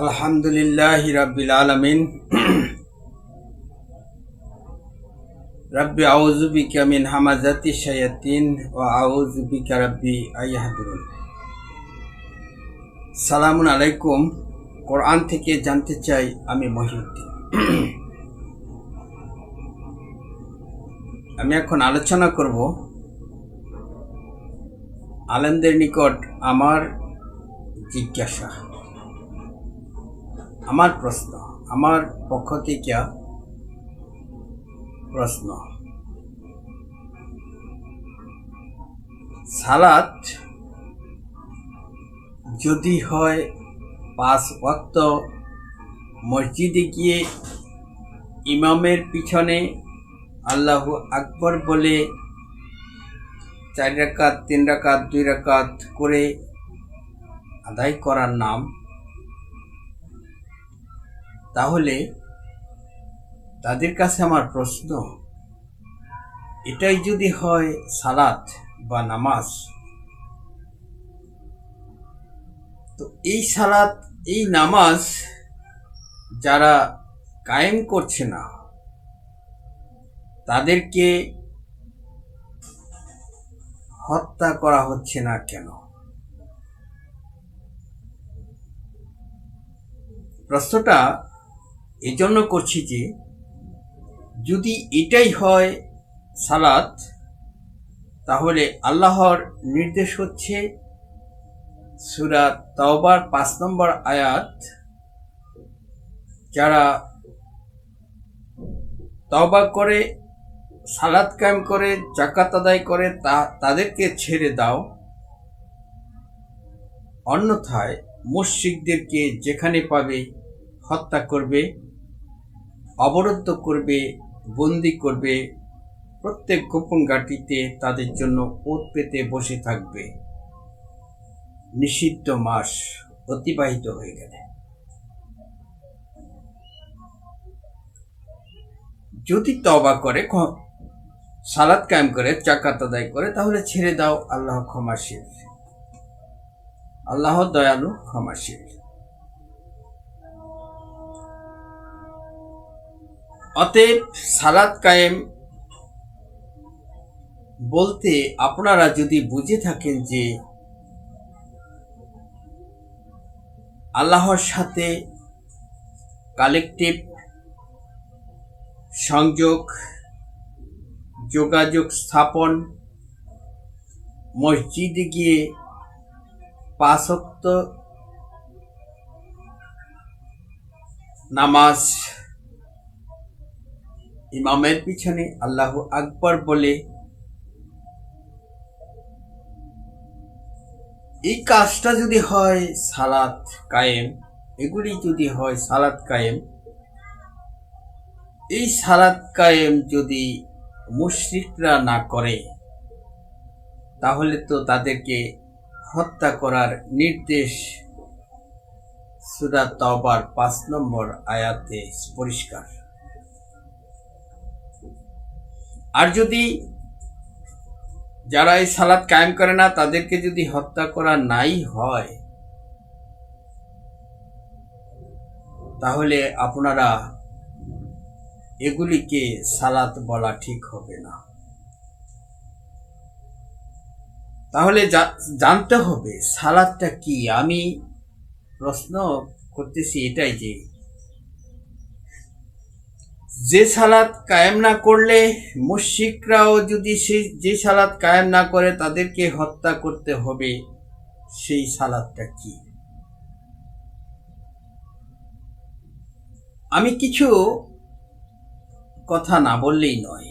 আলহামদুলিল্লাহি রাব্বিল আলামিন। রাব্বি আউযু বিকা মিন হামাযাতি শায়াতিন ওয়া আউযু বিকা রাব্বি আইয়াহদুরুন। সালামুন আলাইকুম। কোরআন থেকে জানতে চাই আমি মহিউদ্দিন। আমি এখন আলোচনা করব আলেমদের নিকট আমার জিজ্ঞাসা, আমার প্রশ্ন, আমার পক্ষ থেকে প্রশ্ন। সালাত যদি হয় 5 ওয়াক্ত মসজিদে গিয়ে ইমামের পিছনে আল্লাহু আকবর বলে 4 রাকাত 3 রাকাত 2 রাকাত করে আদায় করার নাম, তাহলে তাদের কাছে আমার প্রশ্ন, এটাই যদি হয় সালাত বা নামাজ, তো এই সালাত এই নামাজ যারা কায়েম করছে না তাদেরকে হত্যা করা হচ্ছে না কেন? প্রশ্নটা এজন্য করছি যে যদি এটাই হয় সালাত, তাহলে আল্লাহর নির্দেশ হচ্ছে সূরা তাওবার 5 নম্বর আয়াত, যারা তওবা করে সালাত কায়েম করে যাকাত আদায় করে তাদেরকে ছেড়ে দাও, অন্যথায় মুশরিকদেরকে যেখানে পাবে হত্যা করবে, অবরুদ্ধ করবে, বন্দী করবে, প্রত্যেক গোপন ঘাঁটিতে তাদের জন্য ওত পেতে বসে থাকবে নিষিদ্ধ মাস অতিবাহিত হয়ে গেলে। যদি তওবা করে সালাত কায়েম করে যাকাত আদায় করে তাহলে ছেড়ে দাও, আল্লাহ ক্ষমাশীল, আল্লাহ দয়ালু ক্ষমাশীল। অতএব সালাত কায়েম বলতে আপনারা যদি বুঝে থাকেন যে আল্লাহর সাথে কালেকটিভ সংযোগ, যোগাযোগ স্থাপন, মসজিদে গিয়ে 5 ওয়াক্ত নামাজ ইমামের পিছনে আল্লাহু আকবর বলে এই কাজটা যদি হয় সালাত কায়েম, এগুলি যদি হয় সালাত কায়েম, এই সালাত কায়েম যদি মুশরিকরা না করে তাহলে তো তাদেরকে হত্যা করার নির্দেশ সূরা তাওবার 5 নম্বর আয়াতে পরিষ্কার। আর যদি যারা এই সালাত কায়েম করে না তাদেরকে যদি হত্যা করা নাই হয়, তাহলে আপনারা এগুলিকে সালাত বলা ঠিক হবে না। তাহলে জানতে হবে সালাতটা কি। আমি প্রশ্ন করতেছি এটাই যে সালাত কায়েম না করলে মুশরিকরাও যদি যে সালাত কায়েম না করে তাদেরকে হত্যা করতে হবে, সেই সালাতটা কি? আমি কিছু কথা না বললেই নয়,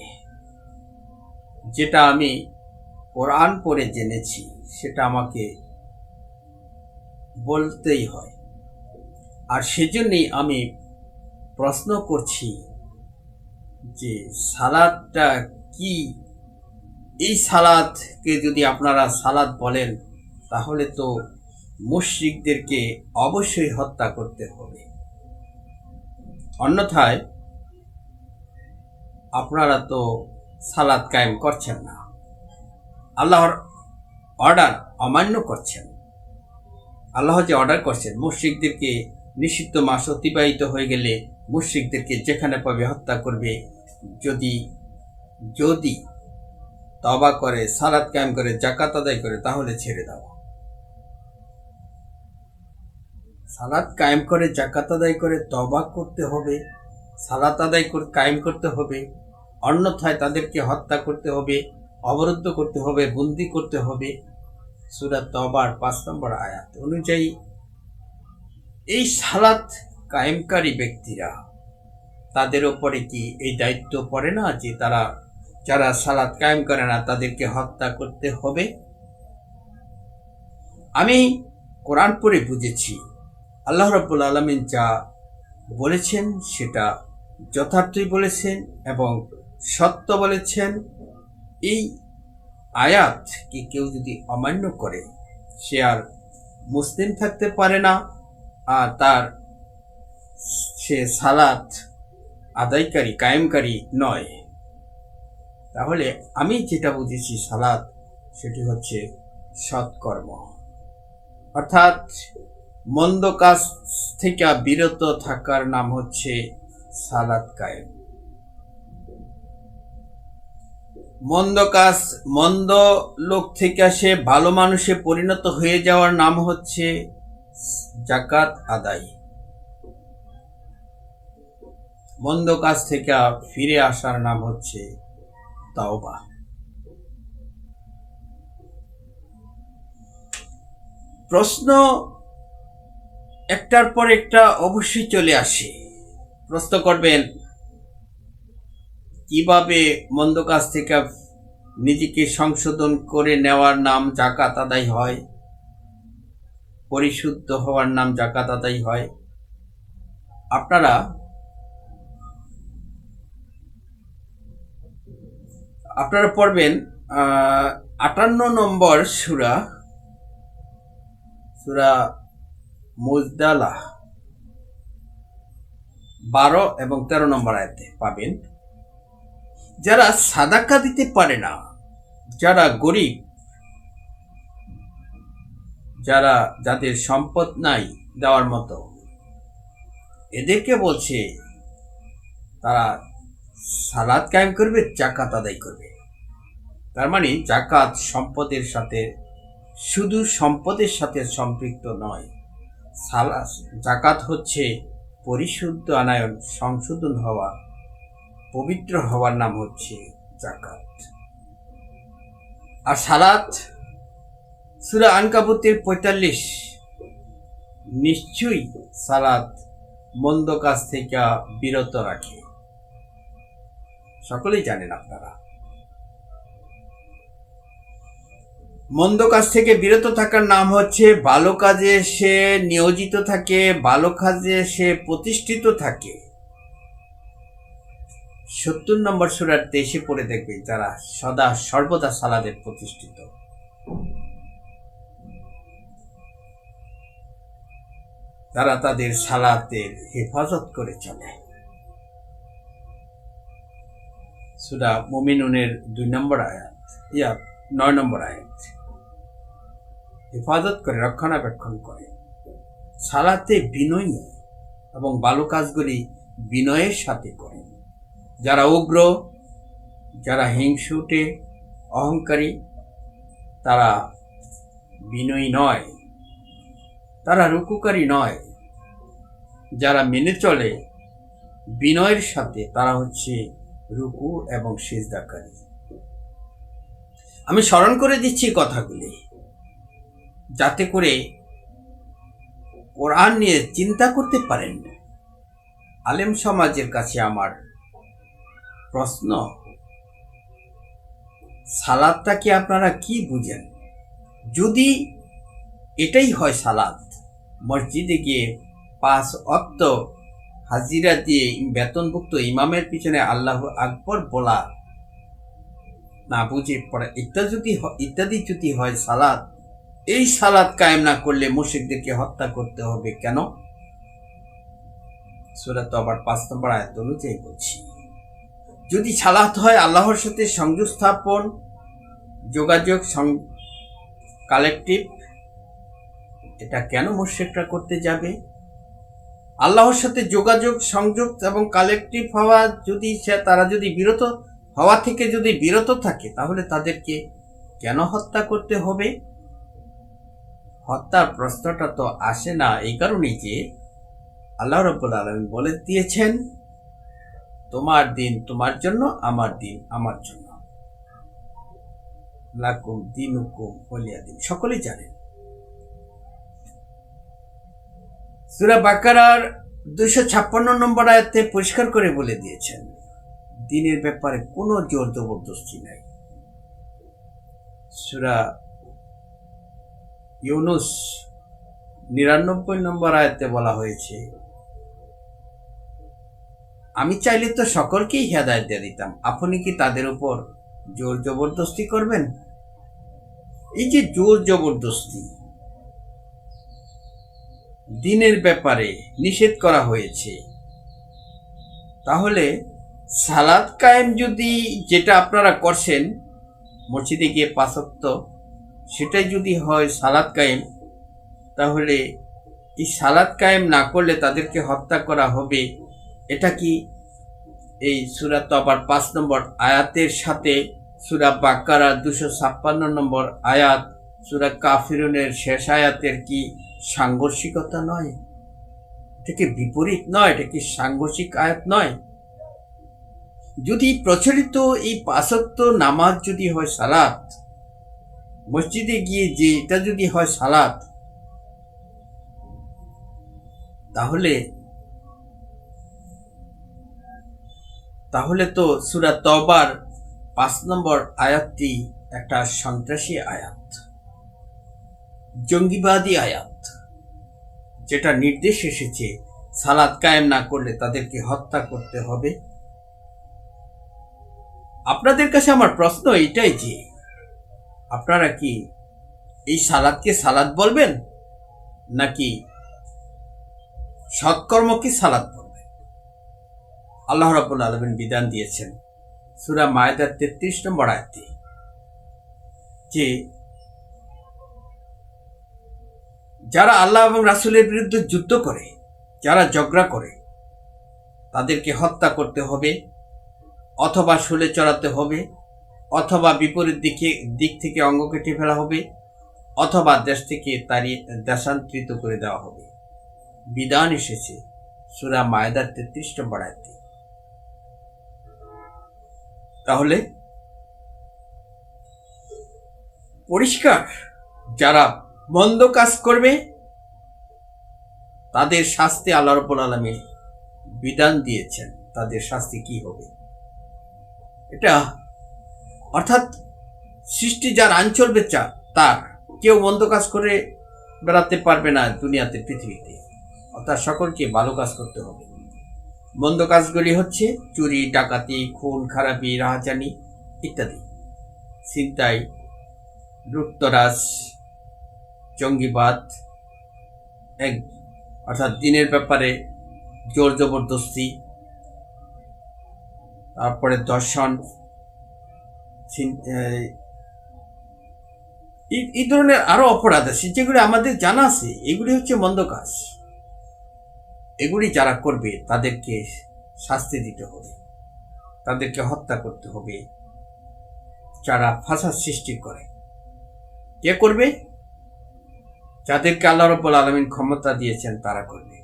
যেটা আমি কোরআন পড়ে জেনেছি সেটা আমাকে বলতেই হয়। আর সেজন্যই আমি প্রশ্ন করছি যে সালাতটা কি। এই সালাতকে যদি আপনারা সালাত বলেন তাহলে তো মুশরিকদেরকে অবশ্যই হত্যা করতে হবে, অন্যথায় আপনারা তো সালাত কায়েম করছেন না, আল্লাহর অর্ডার অমান্য করছেন। আল্লাহ যে অর্ডার করছেন মুশরিকদেরকে নিষিদ্ধ মাস অতিবাহিত হয়ে গেলে মুশরিকদেরকে যেখানে পাবে হত্যা করবে। যদি যদি তওবা করে, সালাত কায়েম করে, যাকাত আদায় করে, তাহলে ছেড়ে দাও। সালাত কায়েম করে, যাকাত আদায় করে, তওবা করতে হবে, সালাত আদায় করে কায়েম করতে হবে, অন্যথায় তাদেরকে হত্যা করতে হবে, অবরুদ্ধ করতে হবে, বন্দী করতে হবে। সূরা তওবার 5 নম্বর আয়াত অনুযায়ী এই সালাত কায়েমকারী ব্যক্তিরা, তাদের উপরে কি এই দায়িত্ব পড়ে না যে তারা যারা সালাত কায়েম করে না তাদেরকে হত্যা করতে হবে? আমি কোরআন পড়ে বুঝেছি আল্লাহ রাব্বুল আলামিন যা বলেছেন সেটা যথার্থই বলেছেন এবং সত্য বলেছেন। এই আয়াতকে কেউ যদি অমান্য করে সে আর মুসলিম থাকতে পারে না, আর সে সালাত আদায়কারী কায়েমকারী নয়। তাহলে আমি যেটা বুঝেছি সালাত সেটি হচ্ছে সৎকর্ম, অর্থাৎ মন্দ কাজ থেকে বিরত থাকার নাম হচ্ছে সালাত কায়েম। মন্দ লোক থেকে সে ভালো মানুষে পরিণত হয়ে যাওয়ার নাম হচ্ছে যাকাত আদায়। মন্দ কাজ থেকে ফিরে আসার নাম হচ্ছে তাওবা। প্রশ্ন একটার পর একটা অবশ্যই চলে আসে। প্রশ্ন করবেন কিভাবে মন্দ কাজ থেকে নিজেকে সংশোধন করে নেওয়ার নাম যাকাত আদায় হয়, পরিশুদ্ধ হওয়ার নাম যাকাত আদায় হয়। আপনারা পড়বেন 58 নম্বর সূরা মুজদালা 12 এবং 13 নম্বর আয়াতে পাবেন, যারা সাদাকা দিতে পারে না, যারা গরিব, যাদের সম্পদ নাই দেওয়ার মতো, এদেরকে বলছে তারা সালাত কায়েম করবে, যাকাত আদায় করবে। তার মানে যাকাত সম্পদের সাথে, শুধু সম্পদের সাথে সম্পৃক্ত নয়। যাকাত হচ্ছে পরিশুদ্ধ আনায়ন, সংশোধন হওয়া, পবিত্র হওয়ার নাম হচ্ছে যাকাত। আর সালাত সূরা আনকাবুতের 45, নিশ্চয়ই সালাত মন্দ কাজ থেকে বিরত রাখে, সকলেই জানেন আপনারা। মন্দ কাজ থেকে বিরত থাকার নাম হচ্ছে ভালো কাজে সে নিয়োজিত থাকে, ভালো কাজে সে প্রতিষ্ঠিত থাকে। 70 নম্বর সূরার 23 পড়ে দেখবে যারা সদা সর্বদা সালাতে প্রতিষ্ঠিত, তারা তাদের সালাতের হেফাজত করে চলে। সূরা মুমিনুনের 2 নম্বর আয়াত, 9 নম্বর আয়াত, হেফাজত করে, রক্ষণাবেক্ষণ করে। সালাতে বিনয়ী এবং ভালো কাজগুলি বিনয়ের সাথে করে। যারা উগ্র, যারা হিংসুটে, অহংকারী, তারা বিনয়ী নয়, তারা রুকুকারী নয়। যারা মেনে চলে বিনয়ের সাথে, তারা হচ্ছে রুকু এবং সিজদাকারী। আমি স্মরণ করে দিচ্ছি কথাগুলি, যাতে করে কোরআন নিয়ে চিন্তা করতে পারেন। আলেম সমাজের কাছে আমার প্রশ্ন, সালাদটাকে আপনারা কি বুঝেন? যদি এটাই হয় সালাদ, মসজিদে গিয়ে 5 ওয়াক্ত হাজিরা দিয়ে বেতনভুক্ত ইমামের পিছনে আল্লাহু আকবার বলা, না বুঝে পড়া ইত্যাদি যদি হয় সালাদ, এই সালাদ কায়েম না করলে মুশরিকদেরকে হত্যা করতে হবে কেন? সূরা তওবার 5 নম্বর আয়াত অনুযায়ী বলছি। যদি সালাত হয় আল্লাহর সাথে সংযোগ স্থাপন, যোগাযোগ, কালেকটিভ, এটা কেন মুশরিকরা করতে যাবে? আল্লাহর সাথে যোগাযোগ সংযোগ এবং কালেকটিভ হওয়া যদি তারা যদি বিরত হওয়া থেকে যদি বিরত থাকে, তাহলে তাদেরকে কেন হত্যা করতে হবে? হত্যার প্রশ্নটা তো আসে না এই কারণেই যে আল্লাহ রাব্বুল আলামিন বলে দিয়েছেন, তোমার দিন তোমার জন্য, আমার দিন আমার জন্য। লাকুম দিনুকুম ওয়ালিয়া দিন, সকলেই জানেন। সূরা বাকারার 256 নম্বর আয়াতে পরিষ্কার করে বলে দিয়েছেন, দিনের ব্যাপারে কোনো জোর জবরদস্তি নাই। সূরা ইউনুস 99 নম্বর আয়াতে বলা হয়েছে, আমি চাইলে তো সকলকেই হেদায়েত দিয়ে দিতাম, আপনি কি তাদের উপর জোর জবরদস্তি করবেন? এই যে জোর জবরদস্তি দিনের ব্যাপারে নিষেধ করা হয়েছে, তাহলে সালাত কায়েম যদি যেটা আপনারা করছেন মসজিদে গিয়ে 5 ওয়াক্ত, সেটাই যদি হয় সালাত কায়েম, তাহলে এই সালাত কায়েম না করলে তাদেরকে হত্যা করা হবে, এটা কি এই সূরা তবার 5 নম্বর আয়াতের সাথে সূরা বাকারা 256 নম্বর আয়াত, সূরা কাফিরুনের শেষ আয়াতের কি সাংঘর্ষিকতা নয়? এটা কি বিপরীত নয়? এটা কি সাংঘর্ষিক আয়াত নয়? যদি প্রচলিত এই 5 ওয়াক্ত নামাজ যদি হয় সালাত, মসজিদে গিয়ে যে এটা যদি হয় সালাত, তাহলে তো সূরা তওবার 5 নম্বর আয়াতটি একটা সন্ত্রাসী আয়াত, জঙ্গিবাদী আয়াত, যেটা নির্দেশ এসেছে সালাত কায়েম না করলে তাদেরকে হত্যা করতে হবে। আপনাদের কাছে আমার প্রশ্ন এটাই যে আপনারা কি এই সালাতকে সালাত বলবেন, নাকি সৎকর্মকে সালাত বলবেন? আল্লাহ রাব্বুল আলামিন বিধান দিয়েছেন সূরা মায়েদার 33 নম্বর আয়াতে যে যারা আল্লাহ এবং রাসূলের বিরুদ্ধে যুদ্ধ করে, যারা ঝগড়া করে, তাদেরকে হত্যা করতে হবে, অথবা শুলে চড়াতে হবে, অথবা বিপরীত দিক থেকে অঙ্গ কেটে ফেলা হবে, অথবা দেশ থেকে তাড়িয়ে দেশান্তরিত করে দেওয়া হবে। বিধান এসেছে সূরা মায়েদার 33 নম্বর আয়াতে। তাহলে পরিষ্কার, যারা মন্দ কাজ করবে তাদের শাস্তি আল্লাহ রাব্বুল আলামিন বিধান দিয়েছেন, তাদের শাস্তি কি হবে এটা, অর্থাৎ সৃষ্টি যার আইন চলবে তার কেউ মন্দ কাজ করে বেড়াতে পারবে না দুনিয়াতে, পৃথিবীতে। অর্থাৎ সকলকে ভালো কাজ করতে হবে। মন্দ কাজগুলি হচ্ছে চুরি, ডাকাতি, খুন খারাপি, রাহাজানি ইত্যাদি, ছিনতাই, লুটতরাজ, জঙ্গিবাদ, অর্থাৎ দিনের ব্যাপারে জোর জবরদস্তি, তারপরে দর্শন, এই ধরনের আরো অপরাধ আছে যেগুলি আমাদের জানা আছে। এগুলি হচ্ছে মন্দ কাজ। এগুলি যারা করবে তাদেরকে শাস্তি দিতে হবে, তাদেরকে হত্যা করতে হবে। যারা ফাসাদ সৃষ্টি করে, কে করবে? যাদেরকে আল্লাহ রাব্বুল আলামিন ক্ষমতা দিয়েছেন তারা করবে।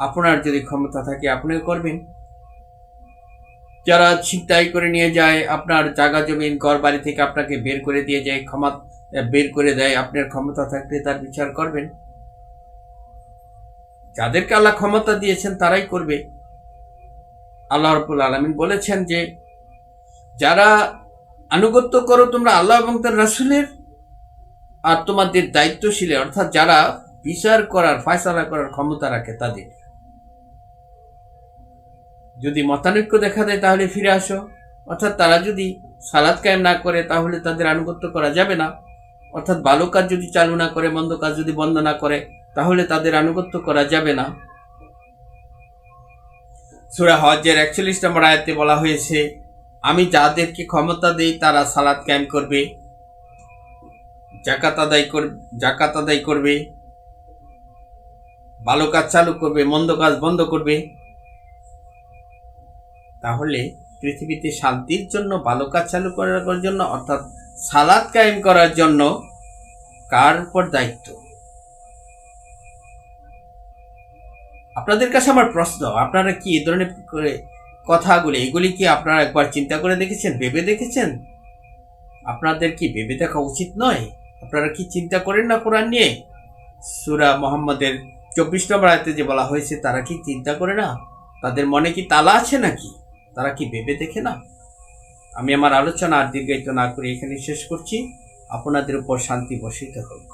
আপনার যদি ক্ষমতা থাকে আপনিও করবেন। যারা ছিনতাই করে নিয়ে যায় আপনার জায়গা জমিন ঘর বাড়ি থেকে, আপনাকে বের করে দিয়ে যায়, বের করে দেয়, আপনার ক্ষমতা থাকলে তার বিচার করবেন। যাদেরকে আল্লাহ ক্ষমতা দিয়েছেন তারাই করবে। আল্লাহ রাব্বুল আলামিন বলেছেন যে যারা আনুগত্য করো তোমরা আল্লাহ এবং তার রাসূলের, আর তোমাদের দায়িত্বশীল, অর্থাৎ যারা বিচার করার, ফয়সালা করার ক্ষমতা রাখে তাদের, যদি মতানৈক্য দেখা দেয় তাহলে ফিরে আসো। অর্থাৎ তারা যদি সালাত কায়েম না করে তাহলে তাদের আনুগত্য করা যাবে না। অর্থাৎ ভালো কাজ যদি চালু না করে, মন্দ কাজ যদি বন্ধ না করে, তাহলে তাদের আনুগত্য করা যাবে না। সূরা হজ্জের 41 নম্বর আয়াতে বলা হয়েছে, আমি যাদেরকে ক্ষমতা দেই তারা সালাত কায়েম করবে, জাকাত আদায় করবে, ভালো কাজ চালু করবে, মন্দ কাজ বন্ধ করবে। তাহলে পৃথিবীতে শান্তির জন্য, ভালো কাজ চালু করার জন্য, অর্থাৎ সালাত কায়েম করার জন্য কার উপর দায়িত্ব? আপনাদের কাছে আমার প্রশ্ন, আপনারা কি এই ধরনের কথাগুলি, এগুলি কি আপনারা একবার চিন্তা করে দেখেছেন, ভেবে দেখেছেন? আপনাদের কি ভেবে দেখা উচিত নয়? আপনারা কি চিন্তা করেন না কোরআন নিয়ে? সূরা মুহাম্মদের 24 নম্বর আয়াতে যে বলা হয়েছে, তারা কি চিন্তা করে না? তাদের মনে কি তালা আছে নাকি? তারা কি ভেবে দেখে না? আমি আমার আলোচনা আর দীর্ঘায়িত না করে এখানে শেষ করছি। আপনাদের উপর শান্তি বর্ষিত হোক।